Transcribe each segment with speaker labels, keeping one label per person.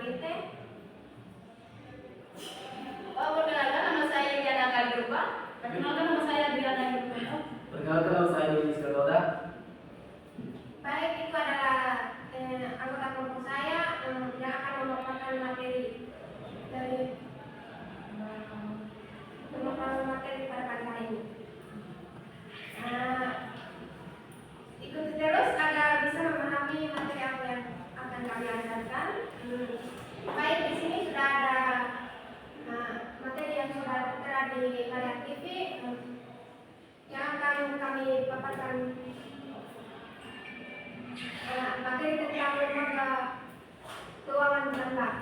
Speaker 1: materi teh. Perkenalkan nama saya Diana Kagrupa.
Speaker 2: Perkenalkan nama saya Diana Kagrupa.
Speaker 3: Perkenalkan nama saya Doni Skatoda.
Speaker 1: Baik, itu adalah anggota kelompok saya yang akan memaparkan materi dari pemaparan materi pada pagi hari ini. Ikuti terus agar bisa memahami materi apa yang akan kami ajarkan. Baik, di sini sudah ada materi yang sudah tertera di layar TV yang akan kami paparkan. Materi tentang lembaga keuangan bank.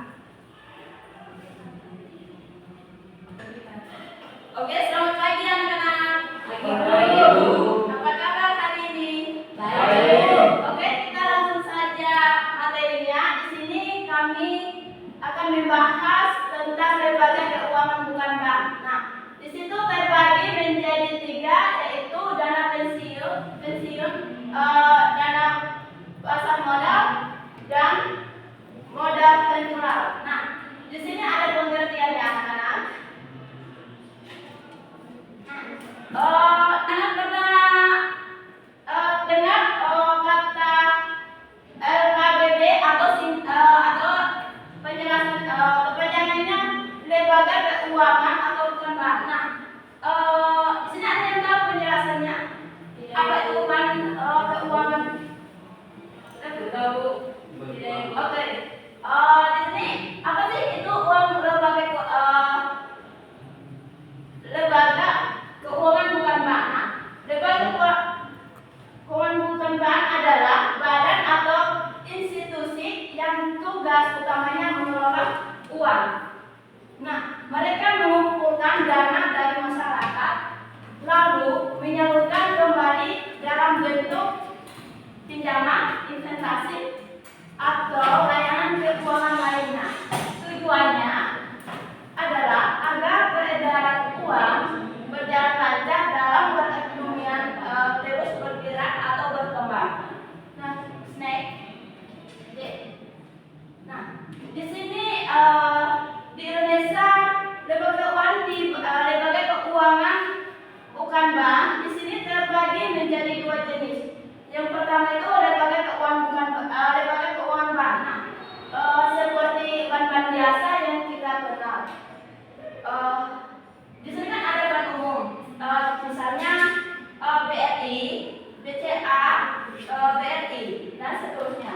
Speaker 2: Oke, selamat pagi anak-anak.
Speaker 3: Pagi, Bu.
Speaker 2: Apa kabar hari ini?
Speaker 3: Baik.
Speaker 2: Oke, kita langsung saja materinya. Di sini kami akan membahas tentang lembaga keuangan bukan bank. Nah, di situ terbagi menjadi 3, yaitu dana pensiun, dana pasar modal, dan modal ventura. Nah, di sini ada pengertiannya anak-anak. Anak pernah dengar kata LKBB atau penjelasan kepanjangannya lembaga keuangan atau bukan bank. Nah, di sini ada yang tahu penjelasannya? Apa itu keuangan? Tahu? Oke. Di sini apa sih itu lembaga keuangan bukan bank? Nah, lembaga keuangan bukan bank adalah badan atau institusi yang tugas utamanya mengelola uang. Nah, mereka mengumpulkan dana dari masyarakat lalu menyalurkan kembali dalam bentuk pinjaman, investasi, atau layanan keuangan lainnya. Tujuannya adalah agar peredaran uang berjalan lancar dalam perekonomian terus bergerak atau berkembang. Nah, Nah, di sini di Indonesia lembaga keuangan bukan bank di sini terbagi menjadi 2 jenis. Yang pertama itu lembaga keuangan bank. Nah, seperti bank-bank biasa yang kita kenal. Di sini kan ada bank umum, misalnya BRI, BCA, BRI, dan seterusnya.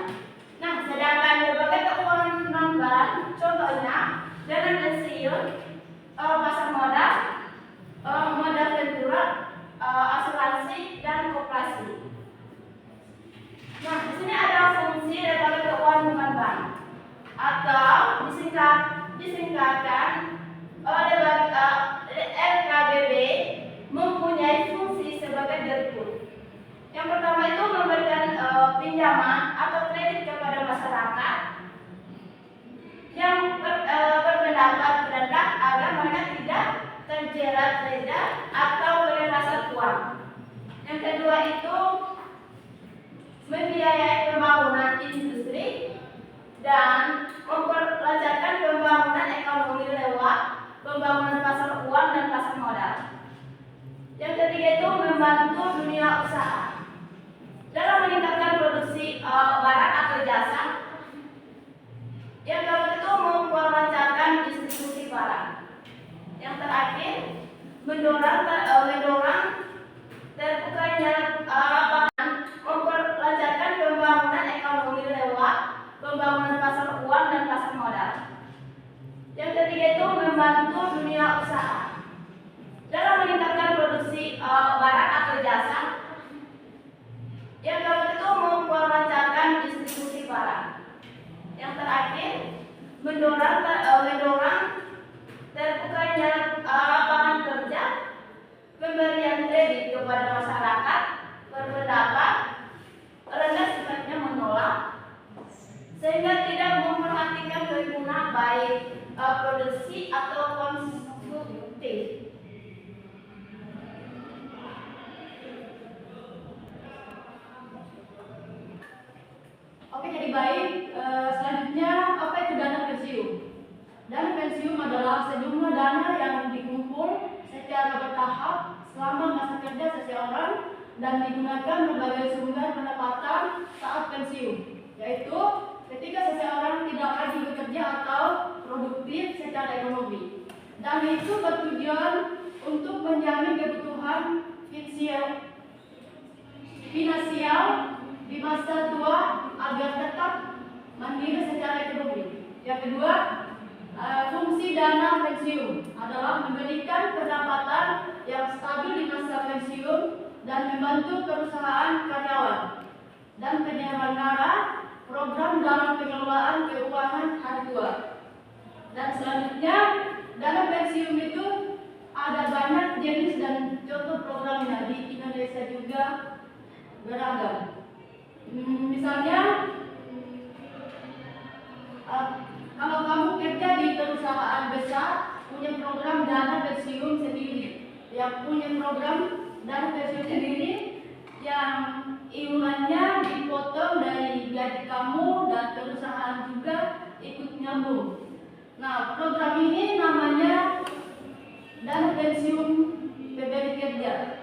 Speaker 2: Nah, sedangkan lembaga keuangan non bank, contohnya dana pensiun, pasar modal, modal ventura, asuransi, dan koperasi. Nah, di sini ada fungsi lembaga keuangan bukan bank atau disingkatkan LKBB mempunyai fungsi sebagai berikut. Yang pertama itu memberikan pinjaman atau kredit kepada masyarakat yang berpendapat rendah agar mereka tidak terjerat denda atau pelepasan uang. Yang kedua itu membiayai pembangunan industri dan memperlancarkan pembangunan ekonomi lewat pembangunan pasar uang dan pasar modal. Yang ketiga itu membantu dunia usaha dalam meningkatkan produksi barang atau jasa. Yang keempat itu memperlancarkan distribusi barang. Yang terakhir mendorong terbukanya lapangan, memperlancarkan pembangunan ekonomi lewat pembangunan pasar uang dan pasar modal. Yang ketiga itu membantu dunia usaha dalam meningkatkan produksi barang atau jasa. Yang keempat itu memperlancarkan distribusi barang. Yang terakhir mendorong terbukanya lapangan kerja, pemberian kredit kepada masyarakat berpendapat rendah sifatnya menolak, sehingga tidak memperhatikan lingkungan baik produksi atau konsumtif. Oke, jadi baik. Selanjutnya apa itu dana pensiun? pensiun adalah sejumlah dana yang dikumpul secara bertahap selama masa kerja seseorang dan digunakan sebagai sumber pendapatan saat pensiun, yaitu ketika seseorang tidak lagi bekerja atau produktif secara ekonomi. Dan itu bertujuan untuk menjamin kebutuhan finansial di masa tua agar tetap mandiri secara ekonomi. Yang kedua, fungsi dana pensiun adalah memberikan pendapatan yang stabil di masa pensiun dan membantu perusahaan karyawan dan penyelenggara program dalam pengelolaan keuangan hari tua. Dan selanjutnya, dana pensiun itu ada banyak jenis dan contoh programnya. Di Indonesia juga beragam. Misalnya, kalau kamu kerja di perusahaan besar, punya program dana pensiun sendiri, yang punya program dana pensiun sendiri yang iurannya dipotong dari gaji kamu dan perusahaan juga ikut nyambung. Nah, program ini namanya dana pensiun PBB kerja.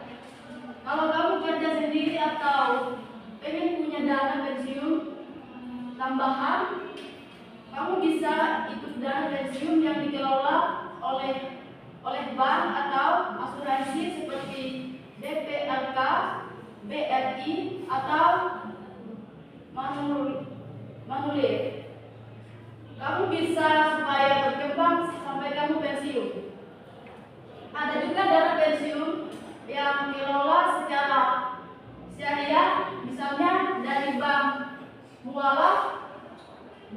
Speaker 2: Kalau kamu kerja sendiri atau pengen punya dana pensiun tambahan, kamu bisa ikut dana pensiun yang dikelola oleh bank atau asuransi seperti BPRK, BRI atau Manulife. Kamu bisa supaya berkembang sampai kamu pensiun. Ada juga dana pensiun yang dikelola secara syariah, misalnya dari bank mualaf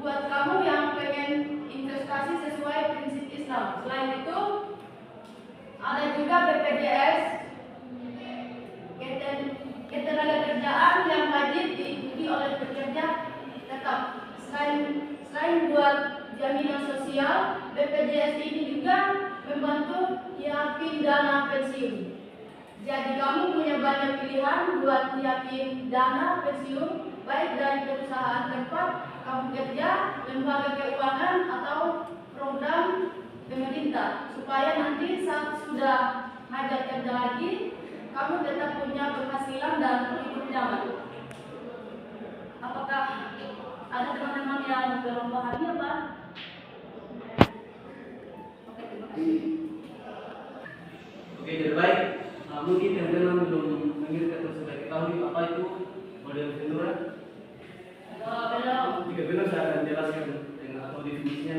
Speaker 2: buat kamu yang pengen investasi sesuai prinsip Islam. Selain itu, ada juga BPJS, ketenagakerjaan yang wajib diikuti oleh pekerja tetap. Selain buat jaminan sosial, BPJS ini juga membantu nyiapin dana pensiun. Jadi kamu punya banyak pilihan buat nyiapin dana pensiun, baik dari perusahaan tempat kamu kerja, lembaga keuangan atau program pemerintah, supaya nanti saat sudah hajar kerja lagi, kamu tetap punya penghasilan dan hidup nyaman. Apakah ada teman-teman yang belum pahami apa? Oke, terima kasih.
Speaker 3: Oke, jadi baik. Mungkin teman-teman belum mengerti atau sudah ketahui apa itu model Ventura.
Speaker 2: Belum.
Speaker 3: Jika belum, saya akan jelaskan dengan atau definisinya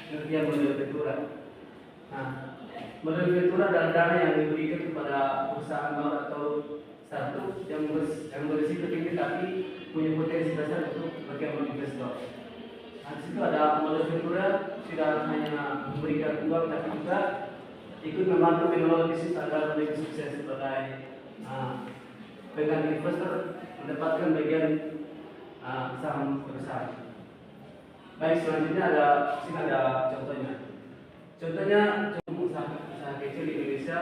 Speaker 3: pengertian model Ventura. Nah, model Ventura adalah dana yang diberikan kepada perusahaan baru atau startup yang berisiko tinggi tapi punya potensi besar untuk berkembang investor. Nah, di situ ada model Ventura tidak hanya memberikan uang tapi juga ikut membantu mengelola bisnis agar lebih sukses sebagai dengan investor mendapatkan bagian saham perusahaan. Baik, selanjutnya sini ada contohnya. Contohnya usaha kecil di Indonesia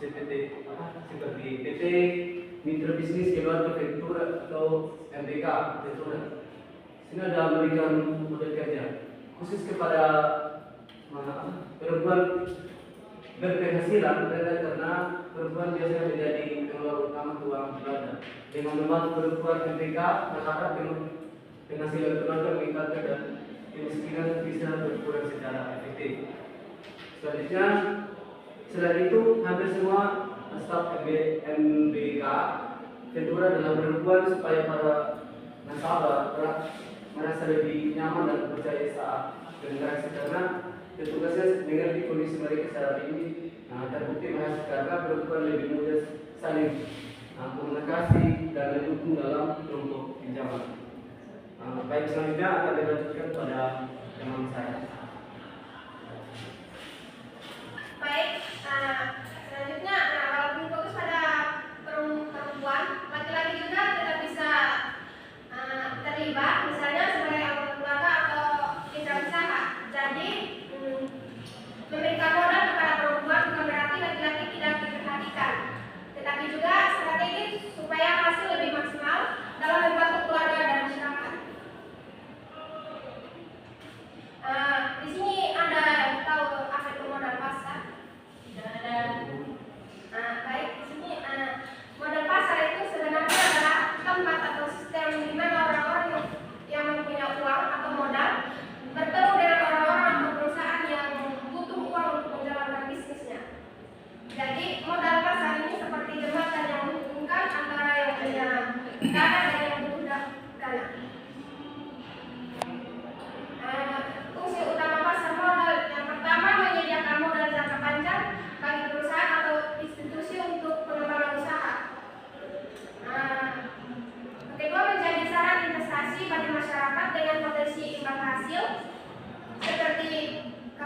Speaker 3: seperti PT Mitra Bisnis Keluarga Ventura atau MBK Ventura. Sini ada memberikan model kerja khusus kepada perempuan berpenghasilan karena perempuan biasanya menjadi pengeluar utama keuangan keluarga. Dengan membantu perempuan MPK berharap penghasilan keluarga meningkatkan dan kemiskinan bisa berkurang secara efektif. Selanjutnya, selain itu hampir semua staf MBK Ventura adalah perempuan supaya para nasabah merasa lebih nyaman dan percaya saat berinteraksi karena petugasnya mengerti kondisi mereka saat ini. Terbukti masih karena perempuan lebih mudah saling komunikasi dan mendukung dalam kelompok pinjaman. Baik, selanjutnya akan dilanjutkan pada teman saya.
Speaker 1: Baik, selanjutnya, walaupun fokus pada perempuan, laki-laki juga tetap bisa terlibat, misalnya sebagai anggota keluarga atau mitra usaha. Jadi, memberikan modal kepada perempuan bukan berarti laki-laki tidak diperhatikan, tetapi juga strategi supaya hasil lebih maksimal dalam membantu keluarga dan masyarakat.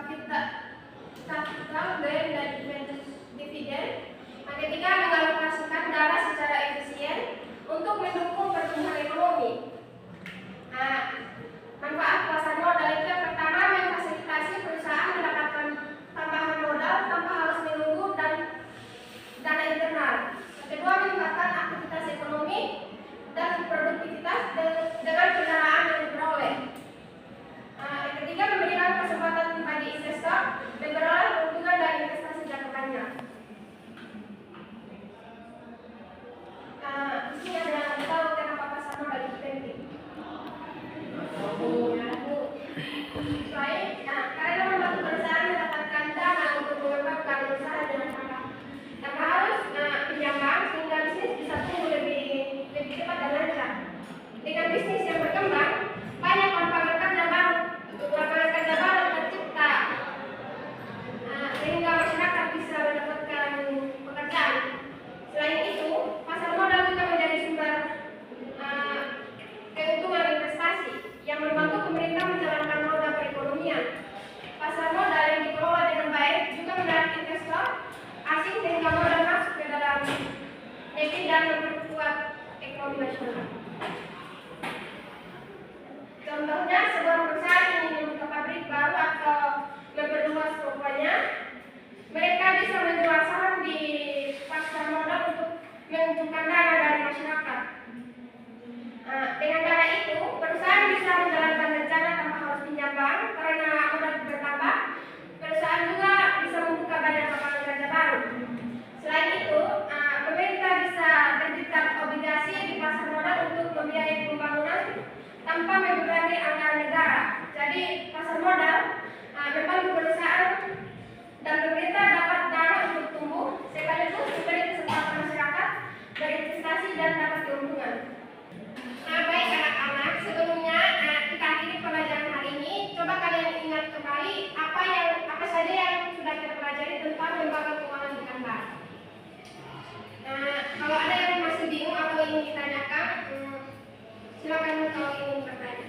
Speaker 1: capital gain dan dividen. Yang ketiga, mengalokasikan dana secara efisien untuk mendukung pertumbuhan ekonomi. Nah, manfaat pasar modal itu yang pertama, memfasilitasi perusahaan mendapatkan tambahan modal tanpa harus menunggu dan dana internal. Yang kedua, meningkatkan aktivitas ekonomi dan produktivitas dengan pendanaan yang diperoleh. Yang ketiga, memberikan kesempatan bagi investor memperoleh keuntungan dari investasi jangka panjang. Di sini ada yang tahu kenapa pasar modal itu penting. Karena membantu perusahaan mendapatkan dana untuk mengembangkan usaha dengan tanpa harus pinjam bank, sehingga bisnis bisa tumbuh lebih cepat dan lancar. Dengan bisnis yang berkembang, banyak lapangan kerja baru tercipta, sehingga masyarakat bisa mendapatkan pekerjaan. Selain itu, pasar modal juga menjadi sumber keuntungan investasi yang membantu pemerintah menjalankan roda perekonomian. Pasar modal yang dikelola dengan baik juga menarik investor asing sehingga modal masuk ke dalam negeri dan memperkuat ekonomi nasional. Contohnya, sebuah perusahaan ingin membuka pabrik baru atau memperluas tokonya, mereka bisa menjual saham di pasar modal untuk mengumpulkan dana dari masyarakat. Dengan dana itu, perusahaan bisa menjalankan rencana tanpa harus pinjam bank karena modal bertambah. Perusahaan juga bisa membuka banyak lapangan kerja baru. Selain itu, pemerintah bisa terbitkan obligasi di pasar modal untuk membiayai pembangunan tanpa membebani anggaran negara. Jadi, pasar modal membantu perusahaan dan pemerintah dapat dana untuk tumbuh, sekaligus memberi kesempatan masyarakat berinvestasi dan dapat keuntungan. Baik anak-anak, sebelumnya kita akhiri pelajaran hari ini. Coba kalian ingat kembali apa saja yang sudah kita pelajari tentang lembaga keuangan bukan bank. Kalau ada yang masih bingung atau ingin ditanyakan, silakan kalau ingin bertanya.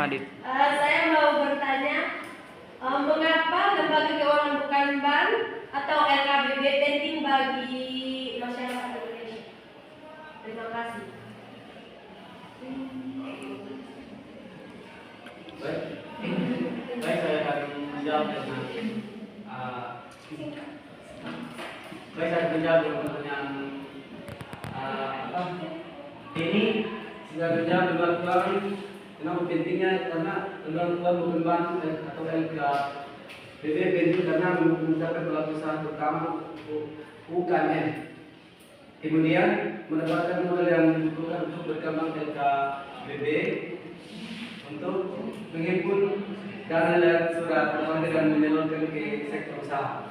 Speaker 4: Adit.
Speaker 2: Saya mau bertanya, mengapa lembaga keuangan bukan bank atau LKBB penting bagi masyarakat Indonesia? Terima kasih.
Speaker 3: Baik, saya akan menjawab dengan pertanyaan ini. Sudah menjawab lembaga keuangan. Kenapa pentingnya? Karena lembaga keuangan bukan bank atau LKBB penting karena memudahkan pelaku usaha terutama UKM. Kemudian mendapatkan modal yang dibutuhkan untuk berkembang LKBB untuk menghimpun dana dan surat berharga dan menyalurkan ke sektor usaha.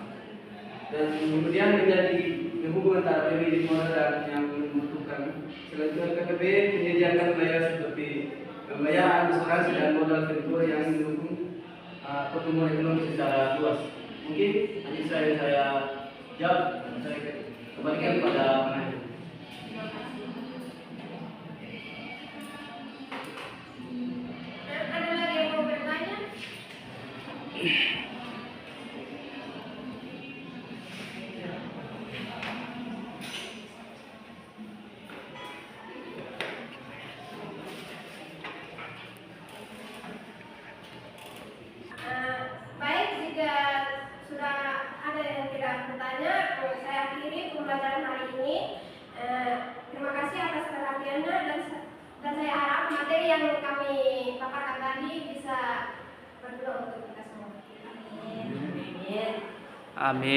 Speaker 3: Dan kemudian menjadi hubungan antara pemilik modal dan yang membutuhkan. Selain itu, LKBB menyediakan layanan seperti pembayaran, asuransi dan modal venture yang mendukung pertumbuhan ekonomi secara luas. Mungkin hanya saya jawab, saya kembalikan kepada penanya.
Speaker 1: Ada lagi yang mau bertanya? Baik, jika sudah ada yang tidak bertanya, saya akhiri pembelajaran hari ini. Terima kasih atas perhatiannya dan saya harap materi yang kami paparkan tadi bisa berguna untuk kita semua. Amin.
Speaker 4: Amin.